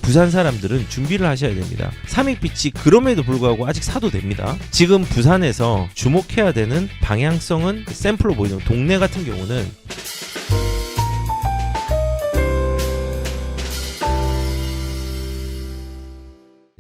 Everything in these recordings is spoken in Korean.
부산 사람들은 준비를 하셔야 됩니다. 삼익빛이 그럼에도 불구하고 아직 사도 됩니다. 지금 부산에서 주목해야 되는 방향성은 샘플로 보이는 동네 같은 경우는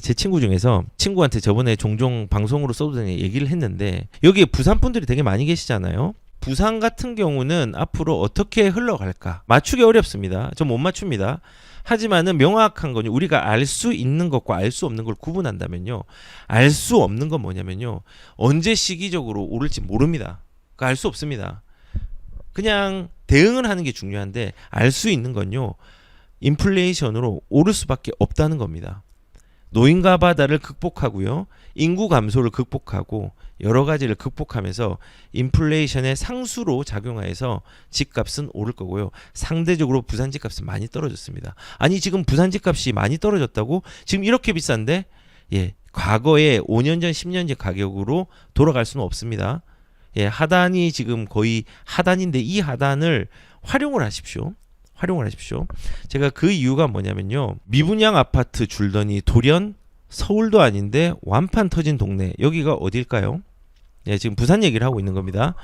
제 친구 중에서 친구한테 저번에 종종 방송으로 써도 되냐 얘기를 했는데 여기에 부산 분들이 되게 많이 계시잖아요. 부산 같은 경우는 앞으로 어떻게 흘러갈까 맞추기 어렵습니다. 저 못 맞춥니다. 하지만은 명확한 거는 우리가 알 수 있는 것과 알 수 없는 걸 구분한다면요. 알 수 없는 건 뭐냐면요. 언제 시기적으로 오를지 모릅니다. 알 수 없습니다. 그냥 대응을 하는 게 중요한데 알 수 있는 건요. 인플레이션으로 오를 수밖에 없다는 겁니다. 노인과 바다를 극복하고요. 인구 감소를 극복하고 여러 가지를 극복하면서 인플레이션의 상수로 작용하여서 집값은 오를 거고요. 상대적으로 부산 집값은 많이 떨어졌습니다. 아니 지금 부산 집값이 많이 떨어졌다고? 지금 이렇게 비싼데? 예, 과거에 5년 전 10년 전 가격으로 돌아갈 수는 없습니다. 예, 하단이 지금 거의 하단인데 이 하단을 활용을 하십시오. 활용을 하십시오. 제가 그 이유가 뭐냐면요. 미분양 아파트 줄더니 돌연 서울도 아닌데 완판 터진 동네. 여기가 어딜까요? 예, 지금 부산 얘기를 하고 있는 겁니다.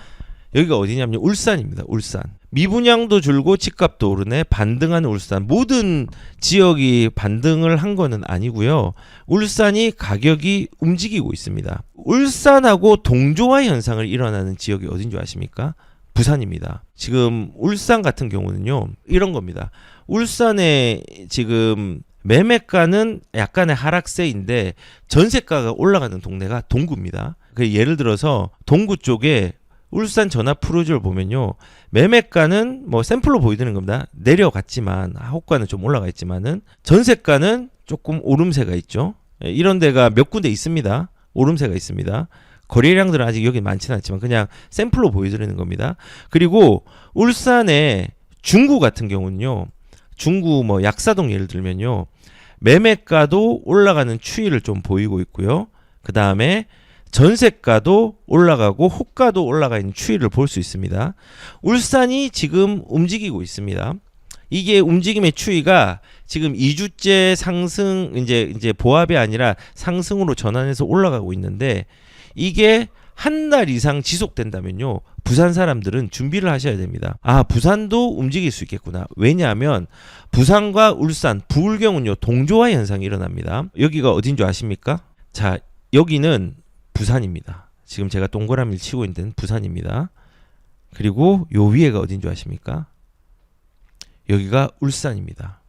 여기가 어디냐면요. 울산입니다. 울산. 미분양도 줄고 집값도 오르네. 반등하는 울산. 모든 지역이 반등을 한 거는 아니고요. 울산이 가격이 움직이고 있습니다. 울산하고 동조화 현상을 일어나는 지역이 어딘 줄 아십니까? 부산입니다. 지금 울산 같은 경우는요. 이런 겁니다. 울산에 지금 매매가는 약간의 하락세인데 전세가가 올라가는 동네가 동구입니다. 예를 들어서 동구 쪽에 울산 전화 프로즈를 보면요. 매매가는 뭐 샘플로 보여드리는 겁니다. 내려갔지만 호가는 좀 올라가 있지만은 전세가는 조금 오름세가 있죠. 이런 데가 몇 군데 있습니다. 오름세가 있습니다. 거래량들은 아직 여기 많지는 않지만 그냥 샘플로 보여드리는 겁니다. 그리고 울산의 중구 같은 경우는요. 중구 뭐 약사동 예를 들면요. 매매가도 올라가는 추이를 좀 보이고 있고요. 그 다음에 전세가도 올라가고 호가도 올라가 있는 추이를 볼 수 있습니다. 울산이 지금 움직이고 있습니다. 이게 움직임의 추이가 지금 2주째 상승 이제 보합이 아니라 상승으로 전환해서 올라가고 있는데 이게 한 달 이상 지속된다면요. 부산 사람들은 준비를 하셔야 됩니다. 아, 부산도 움직일 수 있겠구나. 왜냐하면 부산과 울산, 부울경은요. 동조화 현상이 일어납니다. 여기가 어딘 줄 아십니까? 자, 여기는 부산입니다. 지금 제가 동그라미를 치고 있는 데는 부산입니다. 그리고 요 위에가 어딘 줄 아십니까? 여기가 울산입니다.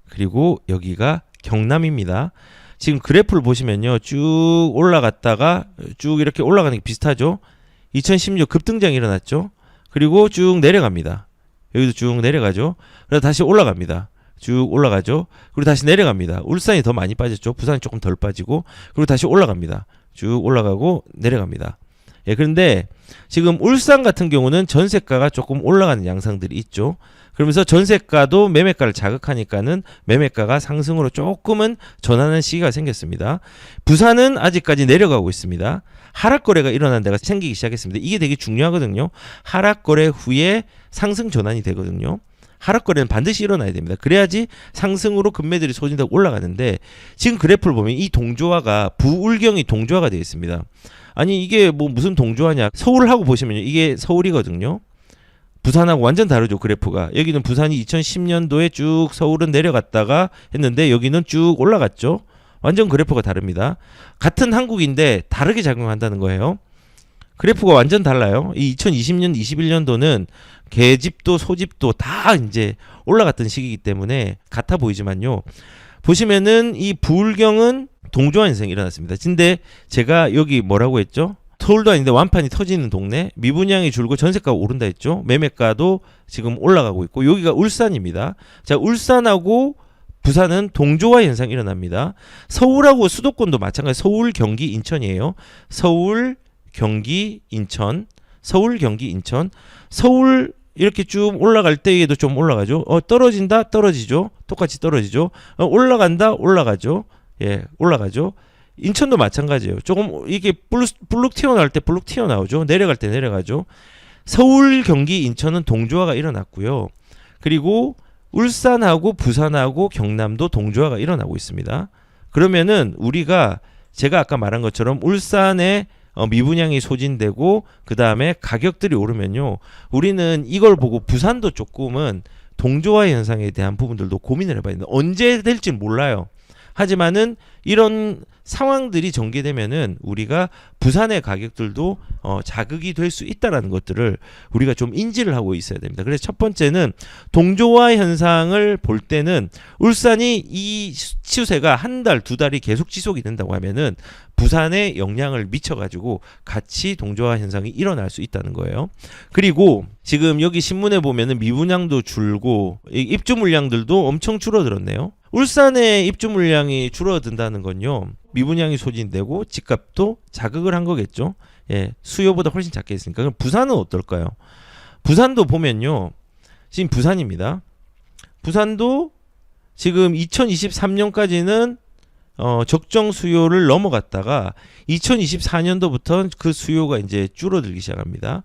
그리고 여기가 경남입니다. 지금 그래프를 보시면요. 쭉 올라갔다가 쭉 이렇게 올라가는 게 비슷하죠. 2016 급등장이 일어났죠. 그리고 쭉 내려갑니다. 여기도 쭉 내려가죠. 그래서 다시 올라갑니다. 쭉 올라가죠. 그리고 다시 내려갑니다. 울산이 더 많이 빠졌죠. 부산이 조금 덜 빠지고 그리고 다시 올라갑니다. 쭉 올라가고 내려갑니다. 예, 그런데 지금 울산 같은 경우는 전세가가 조금 올라가는 양상들이 있죠. 그러면서 전세가도 매매가를 자극하니까는 매매가가 상승으로 조금은 전하는 시기가 생겼습니다. 부산은 아직까지 내려가고 있습니다. 하락거래가 일어난 데가 생기기 시작했습니다. 이게 되게 중요하거든요. 하락거래 후에 상승 전환이 되거든요. 하락거래는 반드시 일어나야 됩니다. 그래야지 상승으로 금매들이 소진되고 올라가는데 지금 그래프를 보면 이 동조화가 부울경이 동조화가 되어 있습니다. 아니 이게 뭐 무슨 동조화냐. 서울하고 보시면요. 이게 서울이거든요. 부산하고 완전 다르죠. 그래프가. 여기는 부산이 2010년도에 쭉 서울은 내려갔다가 했는데 여기는 쭉 올라갔죠. 완전 그래프가 다릅니다. 같은 한국인데 다르게 작용한다는 거예요. 그래프가 완전 달라요. 이 2020년, 21년도는 계집도 소집도 다 이제 올라갔던 시기이기 때문에 같아 보이지만요. 보시면은 이 부울경은 동조화 현상이 일어났습니다. 근데 제가 여기 뭐라고 했죠? 서울도 아닌데 완판이 터지는 동네, 미분양이 줄고 전세가가 오른다 했죠. 매매가도 지금 올라가고 있고 여기가 울산입니다. 자, 울산하고 부산은 동조화 현상이 일어납니다. 서울하고 수도권도 마찬가지. 서울, 경기, 인천이에요. 서울, 경기, 인천. 서울, 경기, 인천. 서울 이렇게 쭉 올라갈 때에도 좀 올라가죠. 떨어진다, 떨어지죠. 똑같이 떨어지죠. 올라간다, 올라가죠. 예, 올라가죠. 인천도 마찬가지예요. 조금 이게 블룩 튀어나올 때 블룩 튀어나오죠. 내려갈 때 내려가죠. 서울, 경기, 인천은 동조화가 일어났고요. 그리고 울산하고 부산하고 경남도 동조화가 일어나고 있습니다. 그러면은 우리가 제가 아까 말한 것처럼 울산에 미분양이 소진되고 그 다음에 가격들이 오르면요, 우리는 이걸 보고 부산도 조금은 동조화 현상에 대한 부분들도 고민을 해봐야 된다. 언제 될지는 몰라요. 하지만은 이런 상황들이 전개되면은 우리가 부산의 가격들도 자극이 될 수 있다라는 것들을 우리가 좀 인지를 하고 있어야 됩니다. 그래서 첫 번째는 동조화 현상을 볼 때는 울산이 이 추세가 한 달, 두 달이 계속 지속이 된다고 하면은 부산에 영향을 미쳐가지고 같이 동조화 현상이 일어날 수 있다는 거예요. 그리고 지금 여기 신문에 보면은 미분양도 줄고 입주 물량들도 엄청 줄어들었네요. 울산의 입주 물량이 줄어든다는 건요, 미분양이 소진되고 집값도 자극을 한 거겠죠. 예, 수요보다 훨씬 작게 했으니까. 그럼 부산은 어떨까요? 부산도 보면요, 지금 부산입니다. 부산도 지금 2023년까지는 적정 수요를 넘어갔다가 2024년도부터 그 수요가 이제 줄어들기 시작합니다.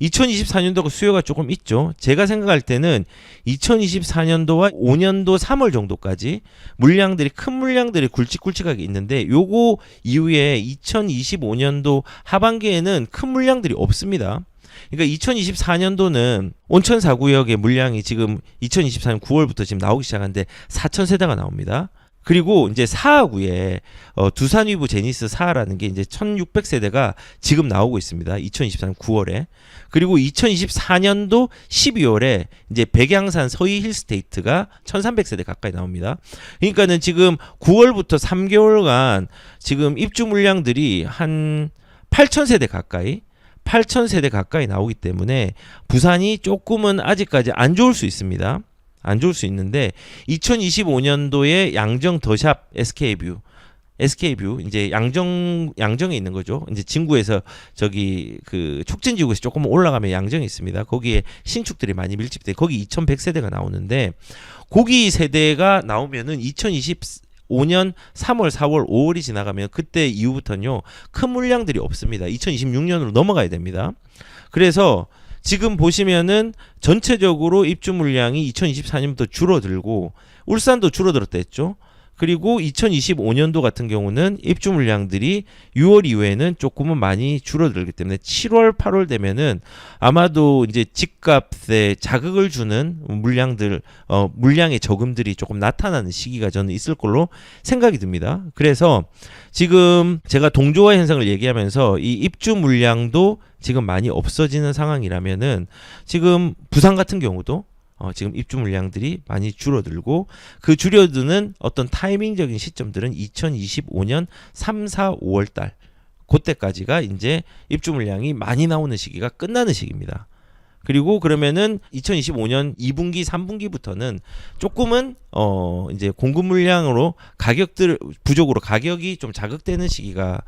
2024년도가 수요가 조금 있죠. 제가 생각할 때는 2024년도와 5년도 3월 정도까지 큰 물량들이 굵직굵직하게 있는데, 요거 이후에 2025년도 하반기에는 큰 물량들이 없습니다. 그러니까 2024년도는 온천 4구역의 물량이 지금 2024년 9월부터 지금 나오기 시작하는데 4,000세대가 나옵니다. 그리고 이제 사하구에 두산 위브 제니스 사하라는 게 이제 1,600세대가 지금 나오고 있습니다. 2024년 9월에. 그리고 2024년도 12월에 이제 백양산 서희 힐스테이트가 1,300세대 가까이 나옵니다. 그러니까는 지금 9월부터 3개월간 지금 입주 물량들이 한 8,000세대 가까이 나오기 때문에 부산이 조금은 아직까지 안 좋을 수 있습니다. 안 좋을 수 있는데 2025년도에 양정 더샵 SK뷰 이제 양정에 있는 거죠. 이제 진구에서 저기 그 촉진지구에서 조금 올라가면 양정이 있습니다. 거기에 신축들이 많이 밀집돼. 거기 2,100세대가 나오는데, 거기 세대가 나오면은 2025년 3월, 4월, 5월이 지나가면 그때 이후부터는요, 큰 물량들이 없습니다. 2026년으로 넘어가야 됩니다. 그래서 지금 보시면은 전체적으로 입주 물량이 2024년부터 줄어들고, 울산도 줄어들었다 했죠. 그리고 2025년도 같은 경우는 입주 물량들이 6월 이후에는 조금은 많이 줄어들기 때문에 7월, 8월 되면은 아마도 이제 집값에 자극을 주는 물량의 저금들이 조금 나타나는 시기가 저는 있을 걸로 생각이 듭니다. 그래서 지금 제가 동조화 현상을 얘기하면서 이 입주 물량도 지금 많이 없어지는 상황이라면은 지금 부산 같은 경우도 지금 입주 물량들이 많이 줄어들고, 그 줄어드는 어떤 타이밍적인 시점들은 2025년 3, 4, 5월 달 그때까지가 이제 입주 물량이 많이 나오는 시기가 끝나는 시기입니다. 그리고 그러면은 2025년 2분기, 3분기부터는 조금은 이제 공급 물량으로 부족으로 가격이 좀 자극되는 시기가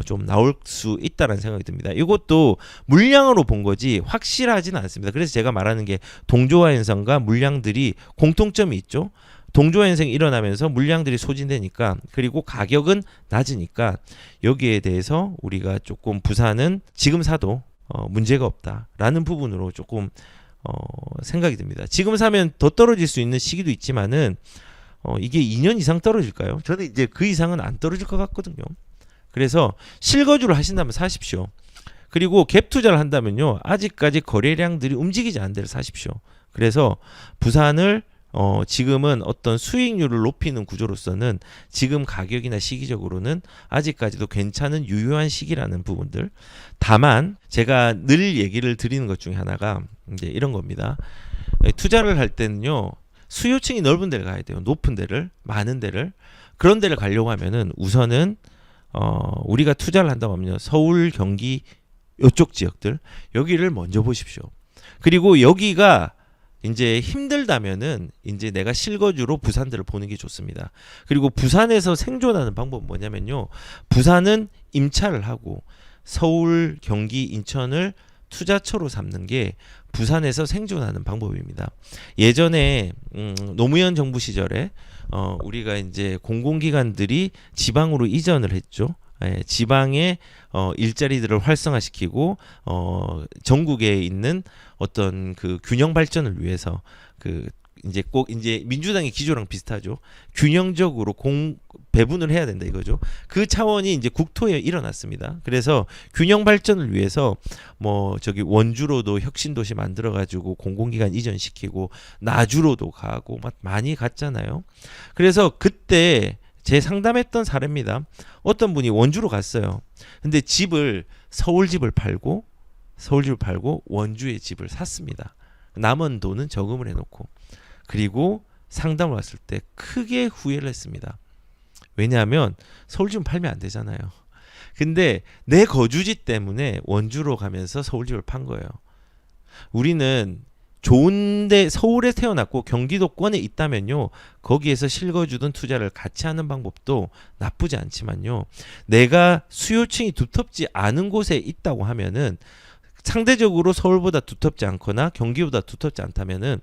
좀 나올 수 있다는 생각이 듭니다. 이것도 물량으로 본 거지 확실하지는 않습니다. 그래서 제가 말하는 게 동조화 현상과 물량들이 공통점이 있죠. 동조화 현상이 일어나면서 물량들이 소진되니까, 그리고 가격은 낮으니까, 여기에 대해서 우리가 조금 부산은 지금 사도 문제가 없다라는 부분으로 조금 생각이 듭니다. 지금 사면 더 떨어질 수 있는 시기도 있지만은 이게 2년 이상 떨어질까요? 저는 이제 그 이상은 안 떨어질 것 같거든요. 그래서 실거주를 하신다면 사십시오. 그리고 갭 투자를 한다면요, 아직까지 거래량들이 움직이지 않은 데를 사십시오. 그래서 부산을 지금은 어떤 수익률을 높이는 구조로서는 지금 가격이나 시기적으로는 아직까지도 괜찮은 유효한 시기라는 부분들. 다만 제가 늘 얘기를 드리는 것 중에 하나가 이제 이런 겁니다. 투자를 할 때는요, 수요층이 넓은 데를 가야 돼요. 높은 데를, 많은 데를. 그런 데를 가려고 하면은 우선은 우리가 투자를 한다고 하면요, 서울, 경기 이쪽 지역들, 여기를 먼저 보십시오. 그리고 여기가 이제 힘들다면은 이제 내가 실거주로 부산들을 보는 게 좋습니다. 그리고 부산에서 생존하는 방법은 뭐냐면요, 부산은 임차를 하고 서울, 경기, 인천을 투자처로 삼는 게 부산에서 생존하는 방법입니다. 예전에 노무현 정부 시절에 우리가 이제 공공기관들이 지방으로 이전을 했죠. 지방의 일자리들을 활성화시키고 전국에 있는 어떤 그 균형 발전을 위해서 그 이제 꼭 이제 민주당의 기조랑 비슷하죠. 균형적으로 배분을 해야 된다 이거죠. 그 차원이 이제 국토에 일어났습니다. 그래서 균형 발전을 위해서 뭐 저기 원주로도 혁신도시 만들어 가지고 공공기관 이전시키고 나주로도 가고 막 많이 갔잖아요. 그래서 그때 제 상담했던 사례입니다. 어떤 분이 원주로 갔어요. 근데 서울 집을 팔고 원주의 집을 샀습니다. 남은 돈은 저금을 해놓고. 그리고 상담을 왔을 때 크게 후회를 했습니다. 왜냐하면 서울집은 팔면 안 되잖아요. 근데 내 거주지 때문에 원주로 가면서 서울집을 판 거예요. 우리는 좋은데 서울에 태어났고 경기도권에 있다면요, 거기에서 실거주든 투자를 같이 하는 방법도 나쁘지 않지만요, 내가 수요층이 두텁지 않은 곳에 있다고 하면은 상대적으로 서울보다 두텁지 않거나 경기보다 두텁지 않다면은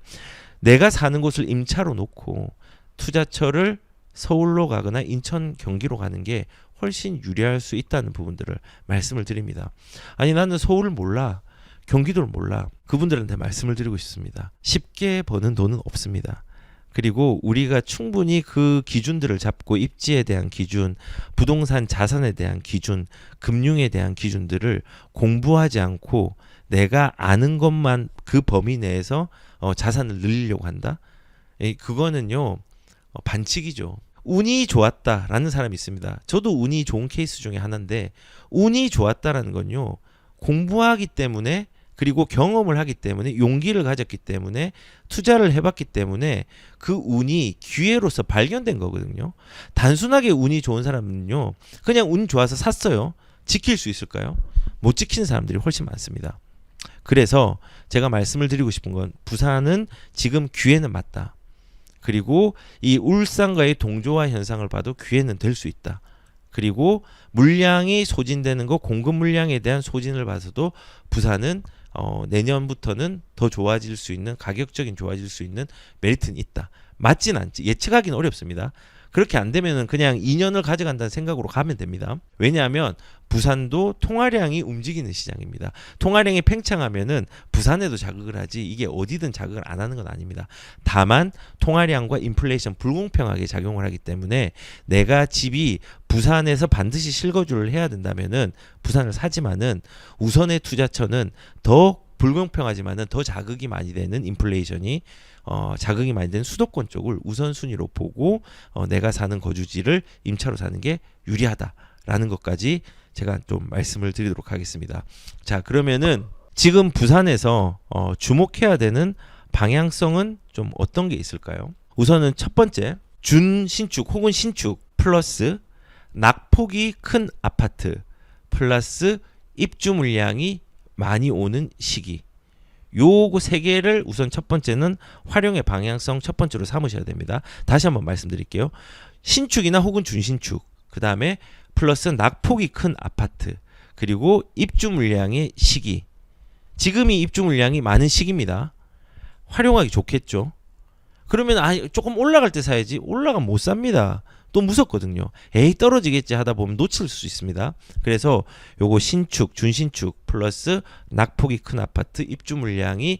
내가 사는 곳을 임차로 놓고 투자처를 서울로 가거나 인천, 경기로 가는 게 훨씬 유리할 수 있다는 부분들을 말씀을 드립니다. 아니 나는 서울을 몰라, 경기도를 몰라. 그분들한테 말씀을 드리고 싶습니다. 쉽게 버는 돈은 없습니다. 그리고 우리가 충분히 그 기준들을 잡고 입지에 대한 기준, 부동산 자산에 대한 기준, 금융에 대한 기준들을 공부하지 않고 내가 아는 것만 그 범위 내에서 자산을 늘리려고 한다. 그거는요 반칙이죠. 운이 좋았다라는 사람이 있습니다. 저도 운이 좋은 케이스 중에 하나인데, 운이 좋았다라는 건요 공부하기 때문에, 그리고 경험을 하기 때문에, 용기를 가졌기 때문에, 투자를 해봤기 때문에 그 운이 기회로서 발견된 거거든요. 단순하게 운이 좋은 사람은요 그냥 운 좋아서 샀어요. 지킬 수 있을까요? 못 지키는 사람들이 훨씬 많습니다. 그래서 제가 말씀을 드리고 싶은 건, 부산은 지금 기회는 맞다. 그리고 이 울산과의 동조화 현상을 봐도 기회는 될 수 있다. 그리고 물량이 소진되는 거, 공급 물량에 대한 소진을 봐서도 부산은 내년부터는 더 좋아질 수 있는, 가격적인 좋아질 수 있는 메리트는 있다. 맞진 않지. 예측하기는 어렵습니다. 그렇게 안 되면은 그냥 2년을 가져간다는 생각으로 가면 됩니다. 왜냐하면 부산도 통화량이 움직이는 시장입니다. 통화량이 팽창하면은 부산에도 자극을 하지, 이게 어디든 자극을 안 하는 건 아닙니다. 다만 통화량과 인플레이션 불공평하게 작용을 하기 때문에 내가 집이 부산에서 반드시 실거주를 해야 된다면은 부산을 사지만은 우선의 투자처는 더 불공평하지만은 더 자극이 많이 되는 인플레이션이 자극이 많이 되는 수도권 쪽을 우선순위로 보고 내가 사는 거주지를 임차로 사는 게 유리하다라는 것까지 제가 좀 말씀을 드리도록 하겠습니다. 자, 그러면은 지금 부산에서 주목해야 되는 방향성은 좀 어떤 게 있을까요? 우선은 첫 번째, 준신축 혹은 신축 플러스 낙폭이 큰 아파트 플러스 입주 물량이 많이 오는 시기, 요거 세 개를 우선 첫 번째는 활용의 방향성 첫 번째로 삼으셔야 됩니다. 다시 한번 말씀드릴게요. 신축이나 혹은 준신축, 그 다음에 플러스 낙폭이 큰 아파트, 그리고 입주 물량의 시기. 지금이 입주 물량이 많은 시기입니다. 활용하기 좋겠죠. 그러면 조금 올라갈 때 사야지, 올라가면 못 삽니다. 또 무섭거든요. 에이 떨어지겠지 하다 보면 놓칠 수 있습니다. 그래서 요거 신축, 준신축 플러스 낙폭이 큰 아파트 입주 물량이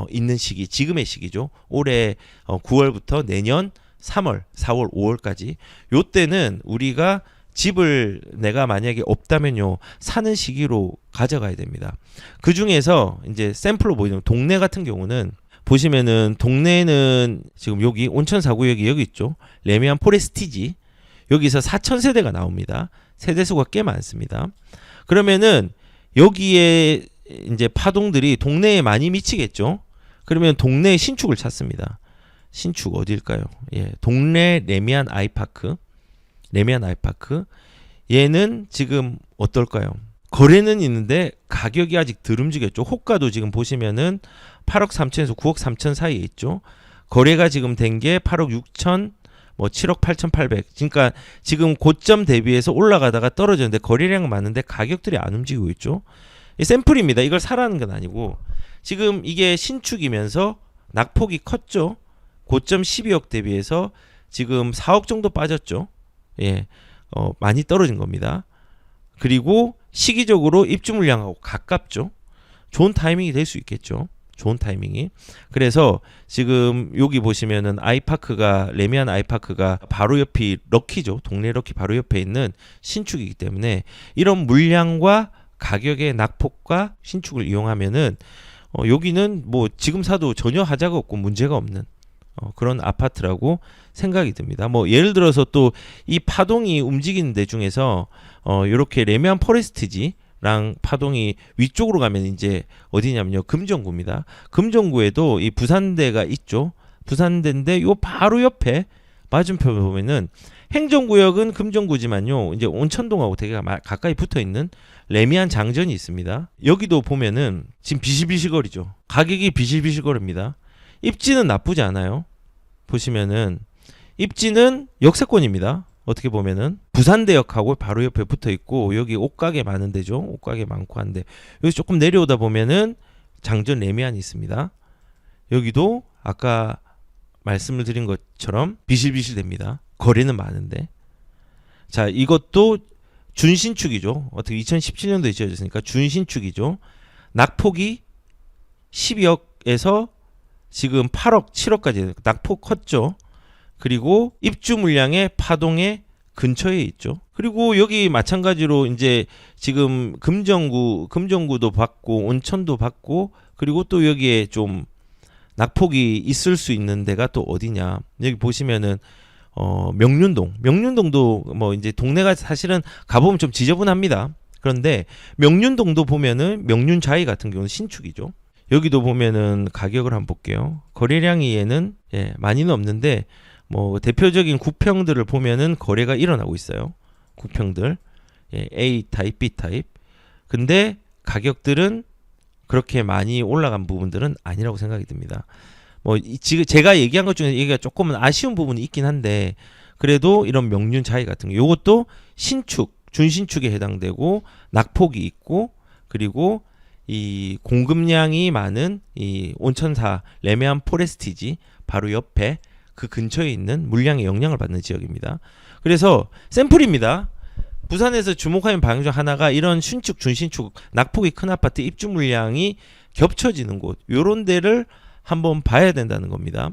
있는 시기, 지금의 시기죠. 올해 9월부터 내년 3월, 4월, 5월까지 요 때는 우리가 집을 내가 만약에 없다면요 사는 시기로 가져가야 됩니다. 그 중에서 이제 샘플로 보이는 동네 같은 경우는 보시면은, 동네는 지금 여기 온천 4구역이 여기 있죠. 레미안 포레스티지, 여기서 4,000세대가 나옵니다. 세대수가 꽤 많습니다. 그러면은 여기에 이제 파동들이 동네에 많이 미치겠죠. 그러면 동네에 신축을 찾습니다. 신축 어디일까요? 예, 동네 레미안 아이파크. 레미안 아이파크. 얘는 지금 어떨까요? 거래는 있는데 가격이 아직 덜 움직였죠. 호가도 지금 보시면은 8억 3천에서 9억 3천 사이에 있죠. 거래가 지금 된 게 8억 6천, 뭐 7억 8,800. 그러니까 지금 고점 대비해서 올라가다가 떨어졌는데 거래량은 많은데 가격들이 안 움직이고 있죠. 이 샘플입니다. 이걸 사라는 건 아니고, 지금 이게 신축이면서 낙폭이 컸죠. 고점 12억 대비해서 지금 4억 정도 빠졌죠. 예, 많이 떨어진 겁니다. 그리고 시기적으로 입주 물량하고 가깝죠. 좋은 타이밍이 될 수 있겠죠. 좋은 타이밍이. 그래서 지금 여기 보시면은 아이파크가 레미안 아이파크가 바로 옆이 럭키죠. 동네 럭키 바로 옆에 있는 신축이기 때문에 이런 물량과 가격의 낙폭과 신축을 이용하면은 여기는 뭐 지금 사도 전혀 하자가 없고 문제가 없는 그런 아파트라고 생각이 듭니다. 뭐 예를 들어서 또 이 파동이 움직이는 데 중에서 이렇게 레미안 포레스트지랑 파동이 위쪽으로 가면 이제 어디냐면요, 금정구입니다. 금정구에도 이 부산대가 있죠. 부산대인데 요 바로 옆에 맞은편 보면은 행정구역은 금정구지만요, 이제 온천동하고 되게 가까이 붙어 있는 레미안 장전이 있습니다. 여기도 보면은 지금 비실비실거리죠. 가격이 비실비실거립니다. 입지는 나쁘지 않아요. 보시면은 입지는 역세권입니다. 어떻게 보면은 부산대역하고 바로 옆에 붙어 있고 여기 옷가게 많은 데죠. 옷가게 많고 한데 여기 조금 내려오다 보면은 장전 레미안이 있습니다. 여기도 아까 말씀을 드린 것처럼 비실비실됩니다. 거래는 많은데. 자, 이것도 준신축이죠. 어떻게 2017년도에 지어졌으니까 준신축이죠. 낙폭이 12억에서 지금 8억, 7억까지 낙폭 컸죠. 그리고 입주 물량의 파동의 근처에 있죠. 그리고 여기 마찬가지로 이제 지금 금정구도 받고 온천도 받고 그리고 또 여기에 좀 낙폭이 있을 수 있는 데가 또 어디냐. 여기 보시면은 명륜동도 뭐 이제 동네가 사실은 가보면 좀 지저분합니다. 그런데 명륜동도 보면은 명륜자이 같은 경우는 신축이죠. 여기도 보면은 가격을 한번 볼게요. 거래량이 얘는 많이는 없는데 뭐 대표적인 구평들을 보면은 거래가 일어나고 있어요. 구평들 A 타입, B 타입. 근데 가격들은 그렇게 많이 올라간 부분들은 아니라고 생각이 듭니다. 뭐 지금 제가 얘기한 것 중에 얘기가 조금은 아쉬운 부분이 있긴 한데 그래도 이런 명륜자이 같은 거 요것도 신축, 준신축에 해당되고 낙폭이 있고 그리고 이 공급량이 많은 이 온천사 레미안 포레스티지 바로 옆에 그 근처에 있는 물량의 영향을 받는 지역입니다. 그래서 샘플입니다. 부산에서 주목하는 방향 중 하나가 이런 신축, 준신축, 낙폭이 큰 아파트 입주 물량이 겹쳐지는 곳 요런 데를 한번 봐야 된다는 겁니다.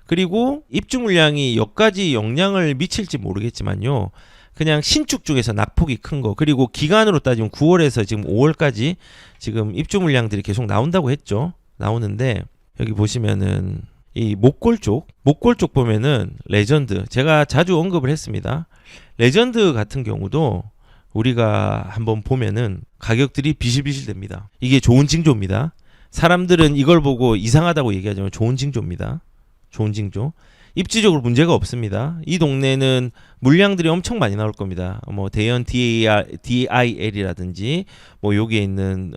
그리고 입주 물량이 여기까지 영향을 미칠지 모르겠지만요. 그냥 신축 중에서 낙폭이 큰 거 그리고 기간으로 따지면 9월에서 지금 5월까지 지금 입주 물량들이 계속 나온다고 했죠. 나오는데 여기 보시면은 이 목골 쪽 보면은 레전드 제가 자주 언급을 했습니다. 레전드 같은 경우도 우리가 한번 보면은 가격들이 비실비실됩니다. 이게 좋은 징조입니다. 사람들은 이걸 보고 이상하다고 얘기하지만 좋은 징조입니다. 좋은 징조. 입지적으로 문제가 없습니다. 이 동네는 물량들이 엄청 많이 나올 겁니다. 뭐 대연 DIL이라든지 뭐 여기에 있는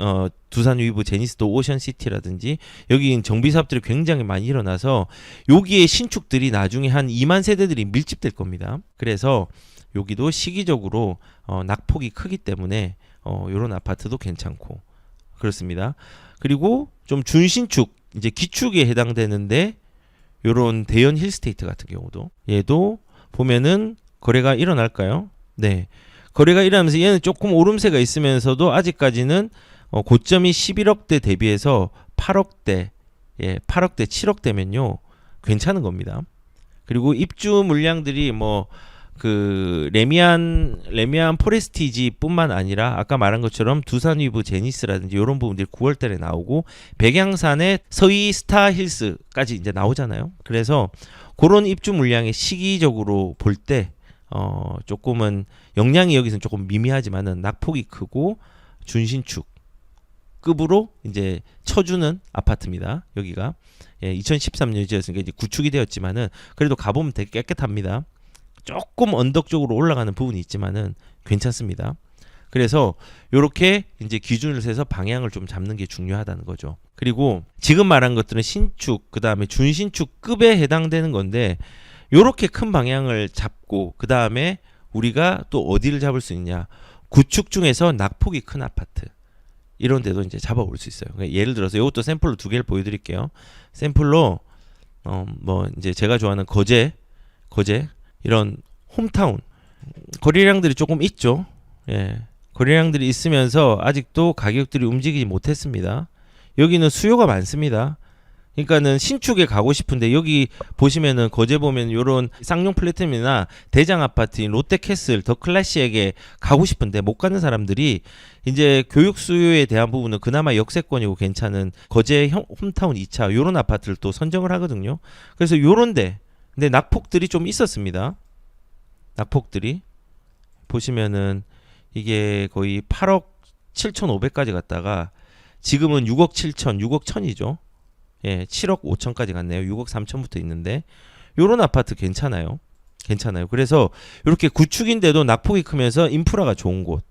두산 위브 제니스도 오션시티라든지 여기 정비 사업들이 굉장히 많이 일어나서 여기에 신축들이 나중에 한 2만 세대들이 밀집될 겁니다. 그래서 여기도 시기적으로 낙폭이 크기 때문에 이런 아파트도 괜찮고 그렇습니다. 그리고 좀 준신축 이제 기축에 해당되는데 요런 대연 힐스테이트 같은 경우도 얘도 보면은 거래가 일어날까요? 네. 거래가 일어나면서 얘는 조금 오름세가 있으면서도 아직까지는 고점이 11억대 대비해서 8억대, 8억대, 7억대면요. 괜찮은 겁니다. 그리고 입주 물량들이 뭐 그 레미안 포레스티지뿐만 아니라 아까 말한 것처럼 두산 위브 제니스라든지 이런 부분들이 9월달에 나오고 백양산의 서희 스타힐스까지 이제 나오잖아요. 그래서 그런 입주 물량의 시기적으로 볼 때 조금은 영향이 여기서는 조금 미미하지만은 낙폭이 크고 준신축 급으로 이제 쳐주는 아파트입니다. 여기가 2013년에 지었으니까 이제 구축이 되었지만은 그래도 가보면 되게 깨끗합니다. 조금 언덕 쪽으로 올라가는 부분이 있지만은 괜찮습니다. 그래서 이렇게 이제 기준을 세서 방향을 좀 잡는 게 중요하다는 거죠. 그리고 지금 말한 것들은 신축, 그 다음에 준신축급에 해당되는 건데 이렇게 큰 방향을 잡고 그 다음에 우리가 또 어디를 잡을 수 있냐? 구축 중에서 낙폭이 큰 아파트 이런 데도 이제 잡아볼 수 있어요. 그러니까 예를 들어서 이것도 샘플로 2개를 보여드릴게요. 샘플로 뭐 이제 제가 좋아하는 거제 이런 홈타운 거래량들이 조금 있죠. 거래량들이 있으면서 아직도 가격들이 움직이지 못했습니다. 여기는 수요가 많습니다. 그러니까는 신축에 가고 싶은데 여기 보시면은 거제 보면 요런 쌍용 플래티넘이나 대장 아파트인 롯데캐슬 더 클래시에게 가고 싶은데 못 가는 사람들이 이제 교육 수요에 대한 부분은 그나마 역세권이고 괜찮은 거제 홈타운 2차 요런 아파트를 또 선정을 하거든요. 그래서 요런데 근데 낙폭들이 좀 있었습니다. 낙폭들이 보시면은 이게 거의 8억 7,500까지 갔다가 지금은 6억 7천, 6억 1천이죠. 예, 7억 5천까지 갔네요. 6억 3천부터 있는데 요런 아파트 괜찮아요. 괜찮아요. 그래서 이렇게 구축인데도 낙폭이 크면서 인프라가 좋은 곳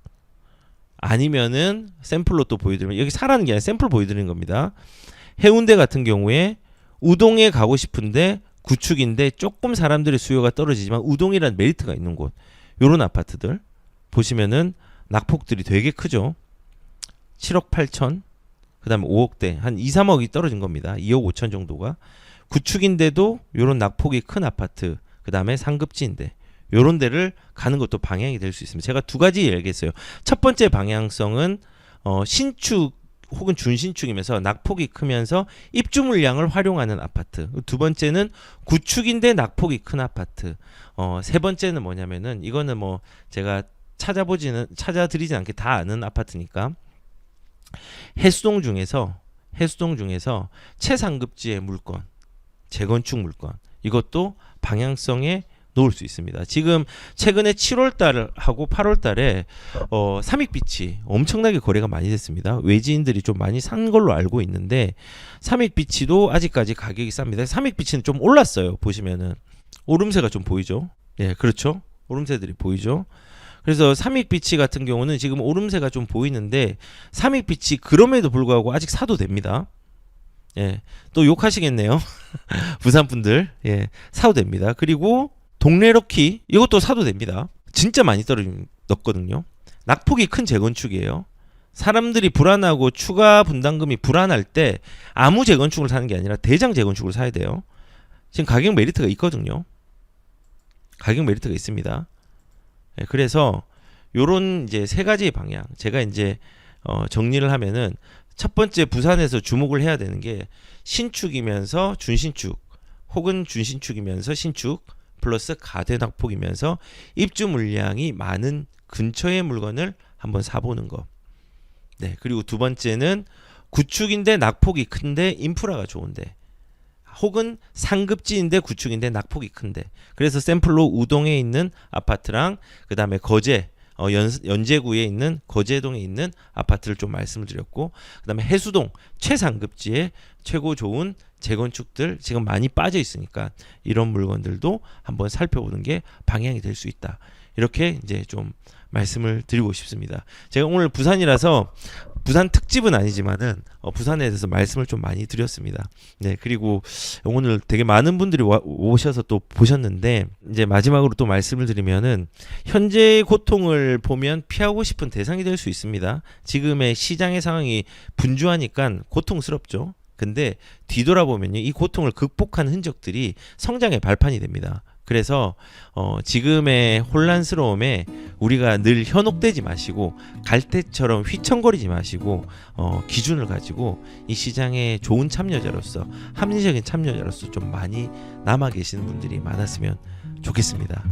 아니면은 샘플로 또 보여드리면 여기 사라는 게 아니라 샘플 보여드리는 겁니다. 해운대 같은 경우에 우동에 가고 싶은데 구축인데 조금 사람들의 수요가 떨어지지만 우동이라는 메리트가 있는 곳 요런 아파트들 보시면은 낙폭들이 되게 크죠. 7억 8천 그 다음에 5억대 한 2, 3억이 떨어진 겁니다. 2억 5천 정도가 구축인데도 요런 낙폭이 큰 아파트 그 다음에 상급지인데 요런 데를 가는 것도 방향이 될 수 있습니다. 제가 두 가지 얘기했어요. 첫 번째 방향성은 신축 혹은 준신축이면서 낙폭이 크면서 입주 물량을 활용하는 아파트. 두 번째는 구축인데 낙폭이 큰 아파트. 세 번째는 뭐냐면은 이거는 뭐 제가 찾아드리진 않게 다 아는 아파트니까 해수동 중에서 최상급지의 물건, 재건축 물건 이것도 방향성에 놓을 수 있습니다. 지금 최근에 7월달하고 8월달에 삼익비치 엄청나게 거래가 많이 됐습니다. 외지인들이 좀 많이 산 걸로 알고 있는데 삼익비치도 아직까지 가격이 쌉니다. 삼익비치는 좀 올랐어요. 보시면은 오름세가 좀 보이죠? 예, 그렇죠. 오름세들이 보이죠. 그래서 삼익비치 같은 경우는 지금 오름세가 좀 보이는데 삼익비치 그럼에도 불구하고 아직 사도 됩니다. 예, 또 욕하시겠네요. 부산 분들, 예, 사도 됩니다. 그리고 동래럭키 이것도 사도 됩니다. 진짜 많이 떨어졌거든요. 낙폭이 큰 재건축이에요. 사람들이 불안하고 추가 분담금이 불안할 때 아무 재건축을 사는 게 아니라 대장 재건축을 사야 돼요. 지금 가격 메리트가 있거든요. 가격 메리트가 있습니다. 예, 그래서 요런 이제 세 가지의 방향 제가 이제 정리를 하면은 첫 번째 부산에서 주목을 해야 되는 게 신축이면서 준신축 혹은 준신축이면서 신축 플러스 가대낙폭이면서 입주 물량이 많은 근처의 물건을 한번 사보는 거. 네, 그리고 두 번째는 구축인데 낙폭이 큰데 인프라가 좋은데 혹은 상급지인데 구축인데 낙폭이 큰데 그래서 샘플로 우동에 있는 아파트랑 그 다음에 거제 연제구에 있는 거제동에 있는 아파트를 좀 말씀을 드렸고 그 다음에 해수동 최상급지에 최고 좋은 재건축들 지금 많이 빠져 있으니까 이런 물건들도 한번 살펴보는 게 방향이 될 수 있다. 이렇게 이제 좀 말씀을 드리고 싶습니다. 제가 오늘 부산이라서 부산 특집은 아니지만은 부산에 대해서 말씀을 좀 많이 드렸습니다. 네, 그리고 오늘 되게 많은 분들이 오셔서 또 보셨는데 이제 마지막으로 또 말씀을 드리면은 현재의 고통을 보면 피하고 싶은 대상이 될 수 있습니다. 지금의 시장의 상황이 분주하니까 고통스럽죠. 근데 뒤돌아보면요, 이 고통을 극복한 흔적들이 성장의 발판이 됩니다. 그래서 지금의 혼란스러움에 우리가 늘 현혹되지 마시고 갈대처럼 휘청거리지 마시고 기준을 가지고 이 시장의 좋은 참여자로서 합리적인 참여자로서 좀 많이 남아 계시는 분들이 많았으면 좋겠습니다.